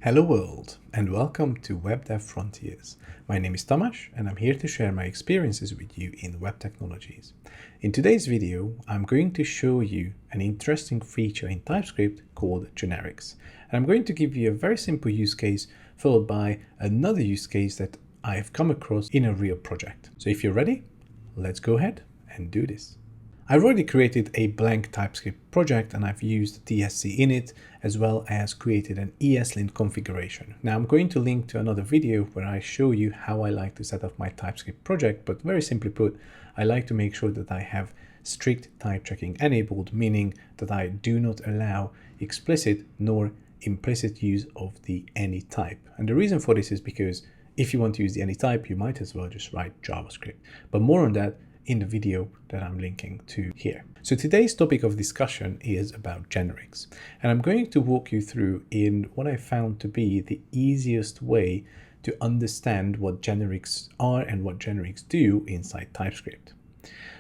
Hello world, and welcome to Web Dev Frontiers. My name is Tomasz, and I'm here to share my experiences with you in web technologies. In today's video, I'm going to show you an interesting feature in TypeScript called generics. And I'm going to give you a very simple use case followed by another use case that I've come across in a real project. So if you're ready, let's go ahead and do this. I've already created a blank TypeScript project and I've used TSC init as well as created an ESLint configuration. Now I'm going to link to another video where I show you how I like to set up my TypeScript project, but very simply put, I like to make sure that I have strict type checking enabled, meaning that I do not allow explicit nor implicit use of the any type. And the reason for this is because if you want to use the any type, you might as well just write JavaScript. But more on that in the video that I'm linking to here. So today's topic of discussion is about generics, and I'm going to walk you through in what I found to be the easiest way to understand what generics are and what generics do inside TypeScript.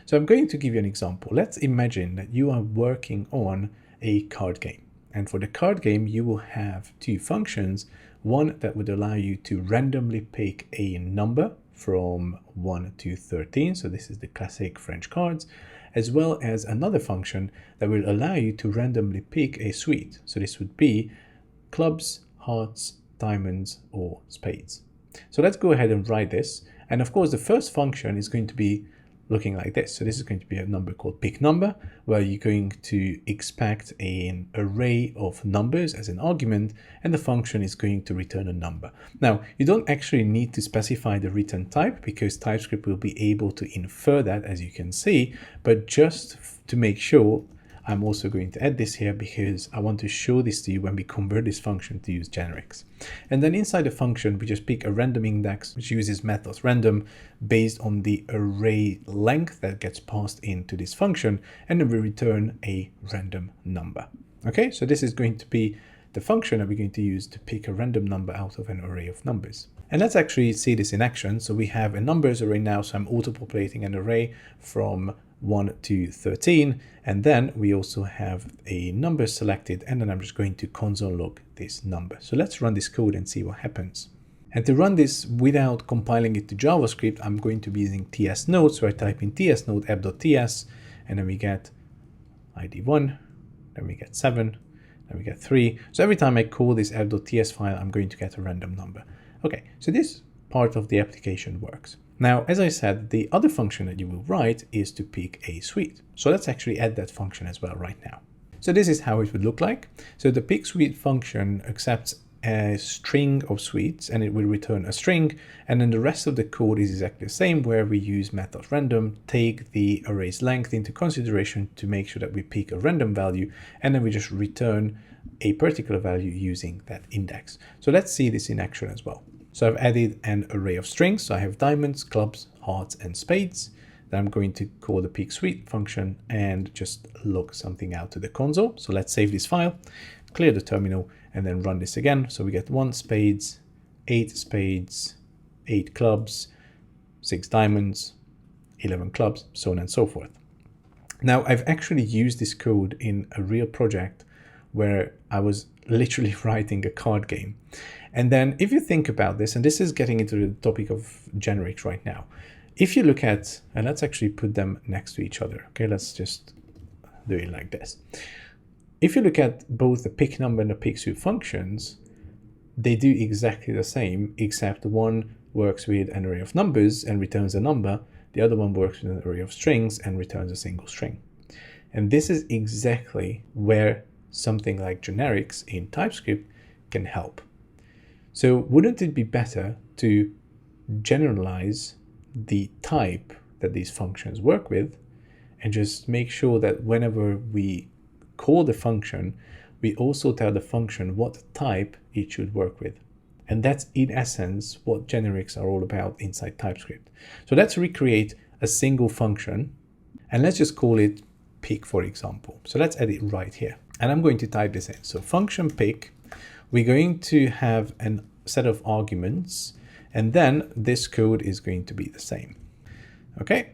So I'm going to give you an example. Let's imagine that you are working on a card game, and for the card game you will have two functions, one that would allow you to randomly pick a number from 1 to 13, so this is the classic French cards, as well as another function that will allow you to randomly pick a suite. So this would be clubs, hearts, diamonds, or spades. So let's go ahead and write this. And of course, the first function is going to be looking like this. So this is going to be a number called pick number, where you're going to expect an array of numbers as an argument, and the function is going to return a number. Now, you don't actually need to specify the return type because TypeScript will be able to infer that, as you can see, but just to make sure, I'm also going to add this here because I want to show this to you when we convert this function to use generics. And then inside the function, we just pick a random index, which uses methods random based on the array length that gets passed into this function, and then we return a random number. Okay, so this is going to be the function that we're going to use to pick a random number out of an array of numbers. And let's actually see this in action. So we have a numbers array now, so I'm auto-populating an array from 1 to 13, and then we also have a number selected, and then I'm just going to console log this number. So let's run this code and see what happens. And to run this without compiling it to JavaScript, I'm going to be using TS node. So I type in TS node app.ts, and then we get ID 1, then we get 7, then we get 3. So every time I call this app.ts file, I'm going to get a random number. Okay, so this part of the application works. Now, as I said, the other function that you will write is to pick a suite. So let's actually add that function as well right now. So this is how it would look like. So the pick suite function accepts a string of suites and it will return a string. And then the rest of the code is exactly the same, where we use method random, take the array's length into consideration to make sure that we pick a random value, and then we just return a particular value using that index. So let's see this in action as well. So I've added an array of strings. So I have diamonds, clubs, hearts, and spades. Then I'm going to call the pick suite function and just log something out to the console. So let's save this file, clear the terminal, and then run this again. So we get 1 spades, 8 clubs, 6 diamonds, 11 clubs, so on and so forth. Now I've actually used this code in a real project where I was literally writing a card game. And then if you think about this, and this is getting into the topic of generics right now. If you look at, and let's actually put them next to each other. Okay, let's just do it like this. If you look at both the pick number and the pick suite functions, they do exactly the same, except one works with an array of numbers and returns a number. The other one works with an array of strings and returns a single string. And this is exactly where something like generics in TypeScript can help. So wouldn't it be better to generalize the type that these functions work with and just make sure that whenever we call the function, we also tell the function what type it should work with? And that's in essence what generics are all about inside TypeScript. So let's recreate a single function and let's just call it pick, for example. So let's add it right here. And I'm going to type this in. So function pick, we're going to have a set of arguments, and then this code is going to be the same. Okay.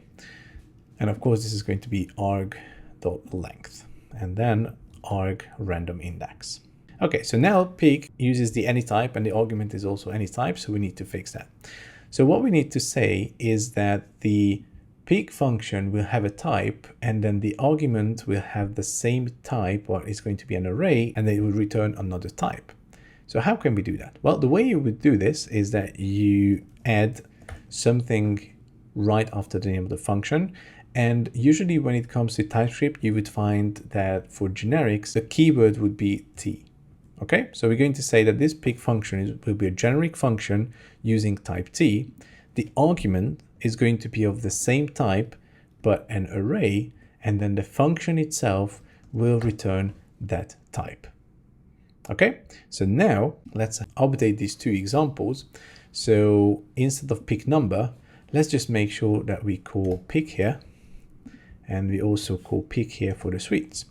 And of course, this is going to be arg.length and then arg random index. Okay, so now pig uses the any type and the argument is also any type, so we need to fix that. So what we need to say is that the pig function will have a type and then the argument will have the same type, or it's going to be an array, and they will return another type. So how can we do that? Well, the way you would do this is that you add something right after the name of the function. And usually when it comes to TypeScript, you would find that for generics, the keyword would be T. Okay, so we're going to say that this pig function will be a generic function using type T. The argument is going to be of the same type, but an array, and then the function itself will return that type. Okay, so now let's update these two examples. So instead of pig number, let's just make sure that we call pig here, and we also call pig here for the sweets.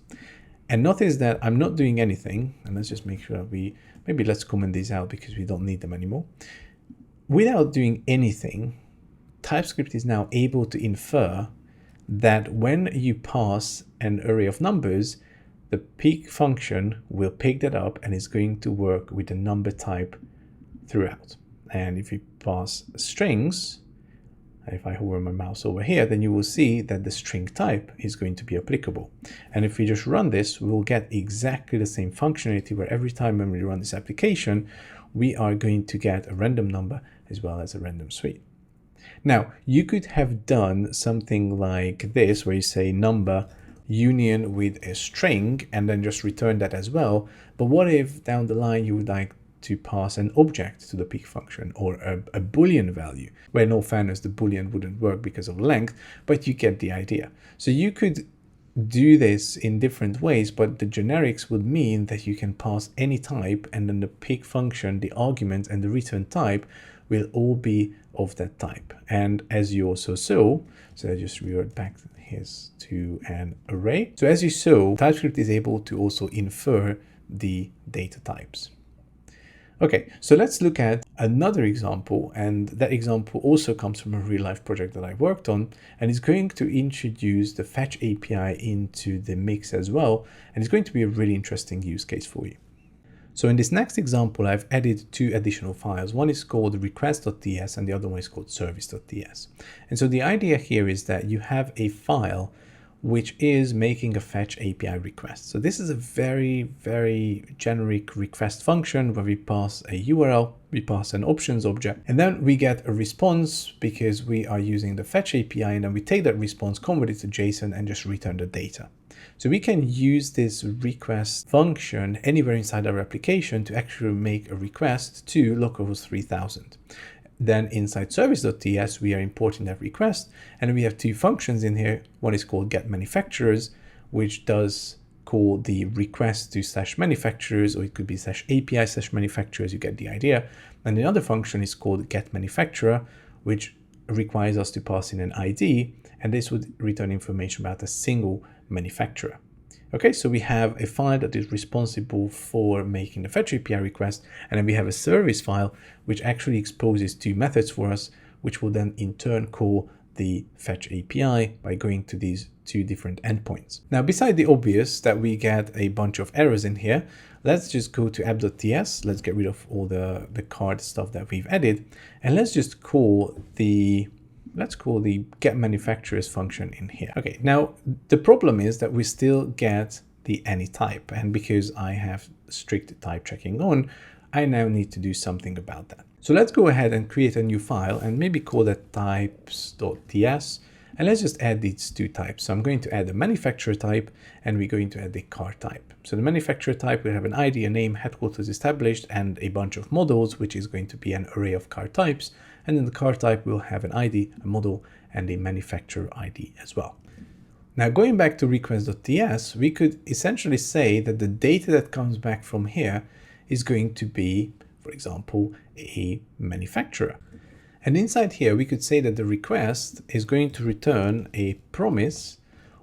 And notice that I'm not doing anything, and let's just make sure that maybe let's comment these out because we don't need them anymore. Without doing anything, TypeScript is now able to infer that when you pass an array of numbers, the pig function will pick that up and is going to work with the number type throughout. And if you pass strings, if I hover my mouse over here, then you will see that the string type is going to be applicable. And if we just run this, we'll get exactly the same functionality where every time when we run this application, we are going to get a random number as well as a random sweet. Now, you could have done something like this, where you say number union with a string and then just return that as well. But what if down the line you would like to pass an object to the pig function, or a boolean value, where in all fairness the boolean wouldn't work because of length, but you get the idea. So you could do this in different ways, but the generics would mean that you can pass any type, and then the pig function, the argument and the return type will all be of that type. And as you also saw, so I just revert back here to an array. So as you saw, TypeScript is able to also infer the data types. Okay, so let's look at another example, and that example also comes from a real-life project that I worked on, and it's going to introduce the Fetch API into the mix as well, and it's going to be a really interesting use case for you. So in this next example, I've added two additional files. One is called request.ts and the other one is called service.ts. And so the idea here is that you have a file which is making a fetch API request. So this is a very, very generic request function where we pass a URL, we pass an options object, and then we get a response because we are using the fetch API, and then we take that response, convert it to JSON, and just return the data. So we can use this request function anywhere inside our application to actually make a request to localhost 3000. Then inside service.ts, we are importing that request, and we have two functions in here. One is called get manufacturers, which does call the request to /manufacturers, or it could be /API /manufacturers, you get the idea. And the other function is called get manufacturer, which requires us to pass in an ID, and this would return information about a single manufacturer. Okay, so we have a file that is responsible for making the fetch API request, and then we have a service file which actually exposes two methods for us, which will then in turn call the fetch API by going to these two different endpoints. Now, beside the obvious that we get a bunch of errors in here, let's just go to app.ts. Let's get rid of all the card stuff that we've added, and let's just call the get manufacturers function in here. Okay, now the problem is that we still get the any type, and because I have strict type checking on, I now need to do something about that. So let's go ahead and create a new file and maybe call that types.ts, and let's just add these two types. So I'm going to add a manufacturer type, and we're going to add the car type. So the manufacturer type will have an ID, a name, headquarters established, and a bunch of models, which is going to be an array of car types. And then the car type will have an ID, a model, and a manufacturer ID as well. Now, going back to request.ts, we could essentially say that the data that comes back from here is going to be, for example, a manufacturer. And inside here, we could say that the request is going to return a promise,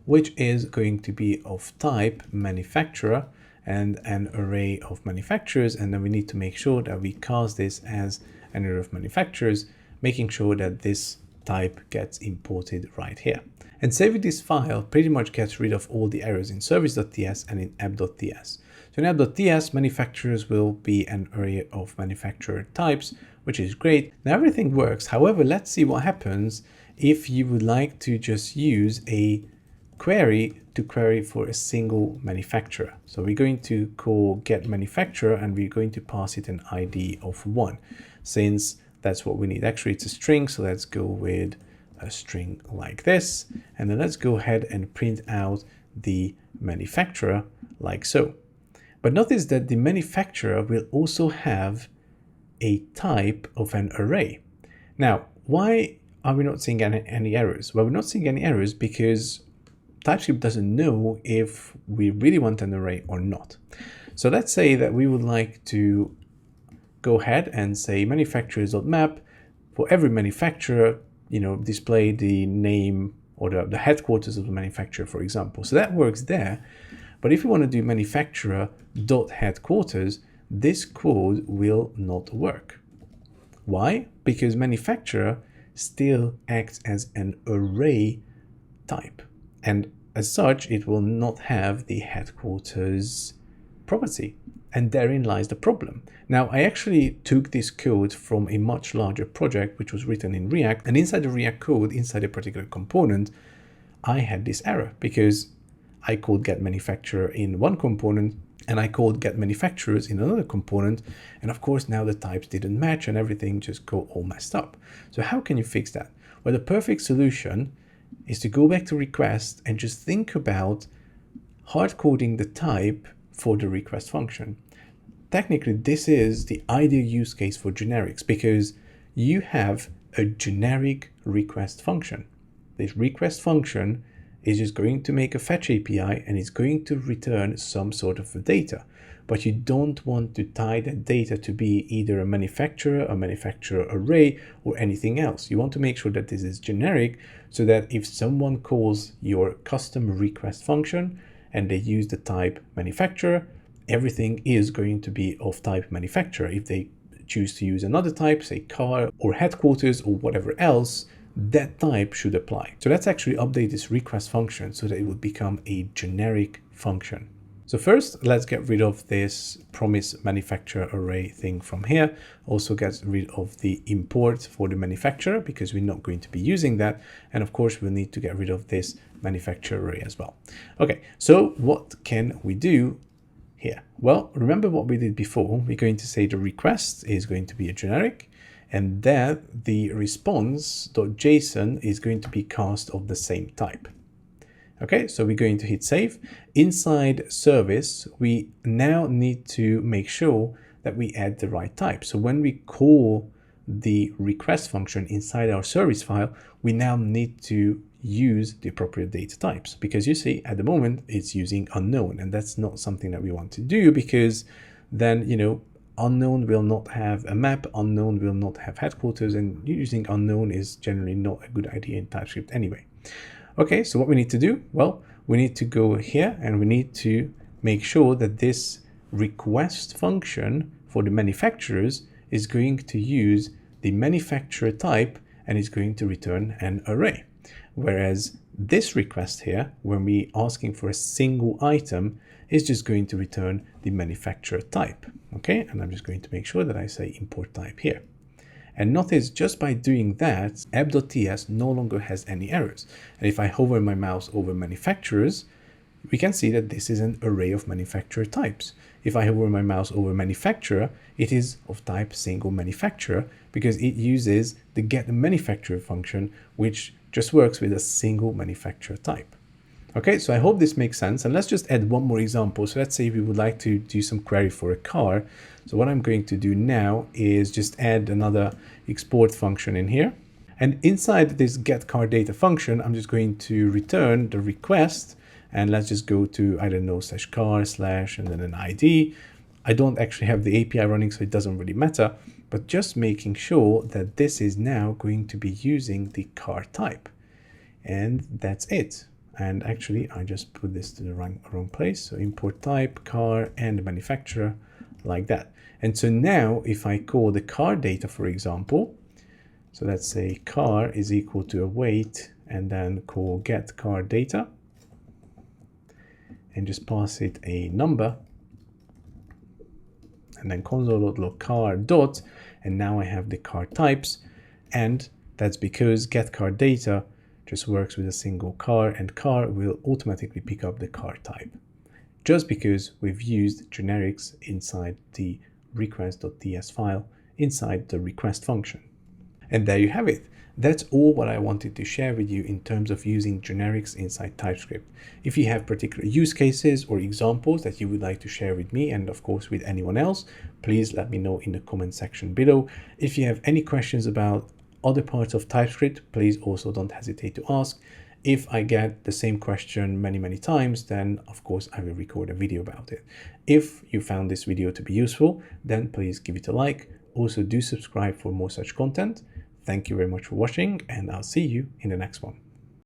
which is going to be of type manufacturer and an array of manufacturers. And then we need to make sure that we cast this as an array of manufacturers, making sure that this type gets imported right here. And saving this file pretty much gets rid of all the errors in service.ts and in app.ts. So in app.ts, manufacturers will be an array of manufacturer types, which is great. Now everything works. However, let's see what happens if you would like to just use a query to query for a single manufacturer. So we're going to call get manufacturer and we're going to pass it an ID of 1, since that's what we need. Actually, it's a string, so let's go with a string like this, and then let's go ahead and print out the manufacturer like so. But notice that the manufacturer will also have a type of an array. Now, why are we not seeing any errors? Well, we're not seeing any errors because TypeScript doesn't know if we really want an array or not. So let's say that we would like to go ahead and say manufacturers.map for every manufacturer, display the name or the headquarters of the manufacturer, for example. So that works there. But if you want to do manufacturer.headquarters, this code will not work. Why? Because manufacturer still acts as an array type. And as such, it will not have the headquarters property. And therein lies the problem. Now, I actually took this code from a much larger project, which was written in React. And inside the React code, inside a particular component, I had this error because I called get manufacturer in one component and I called get manufacturers in another component. And of course, now the types didn't match and everything just got all messed up. So how can you fix that? Well, the perfect solution is to go back to request and just think about hard coding the type for the request function. Technically, this is the ideal use case for generics because you have a generic request function. This request function is just going to make a fetch API and it's going to return some sort of data. But you don't want to tie that data to be either a manufacturer array, or anything else. You want to make sure that this is generic so that if someone calls your custom request function and they use the type manufacturer, everything is going to be of type manufacturer. If they choose to use another type, say car or headquarters or whatever else, that type should apply. So let's actually update this request function so that it will become a generic function. So first, let's get rid of this promise manufacturer array thing from here. Also get rid of the import for the manufacturer because we're not going to be using that. And of course, we'll need to get rid of this manufacturer array as well. Okay, so what can we do here? Well, remember what we did before. We're going to say the request is going to be a generic, and that the response.json is going to be cast of the same type. Okay, so we're going to hit save. Inside service, we now need to make sure that we add the right type. So when we call the request function inside our service file, we now need to use the appropriate data types because you see at the moment it's using unknown, and that's not something that we want to do because then, unknown will not have a map, unknown will not have headquarters, and using unknown is generally not a good idea in TypeScript anyway. Okay, so what we need to do? Well, we need to go here and we need to make sure that this request function for the manufacturers is going to use the manufacturer type and is going to return an array. Whereas this request here, when we're asking for a single item, is just going to return the manufacturer type. Okay, and I'm just going to make sure that I say import type here. And notice just by doing that, app.ts no longer has any errors. And if I hover my mouse over manufacturers, we can see that this is an array of manufacturer types. If I hover my mouse over manufacturer, it is of type single manufacturer because it uses the get manufacturer function, which just works with a single manufacturer type. Okay, so I hope this makes sense. And let's just add one more example. So let's say we would like to do some query for a car. So what I'm going to do now is just add another export function in here. And inside this get car data function, I'm just going to return the request. And let's just go to, I don't know, /car/ and then an ID. I don't actually have the API running, so it doesn't really matter. But just making sure that this is now going to be using the car type. And that's it. And actually, I just put this to the wrong place. So import type, car, and manufacturer, like that. And so now if I call the car data, for example, so let's say car is equal to await, and then call get car data, and just pass it a number. and then console.log car dot, and now I have the car types, and that's because get car data just works with a single car, and car will automatically pick up the car type, just because we've used generics inside the request.ts file inside the request function. And there you have it. That's all what I wanted to share with you in terms of using generics inside TypeScript. If you have particular use cases or examples that you would like to share with me, and of course with anyone else, please let me know in the comment section below. If you have any questions about other parts of TypeScript, please also don't hesitate to ask. If I get the same question many times, then of course I will record a video about it. If you found this video to be useful, then please give it a like. Also do subscribe for more such content. Thank you very much for watching, and I'll see you in the next one.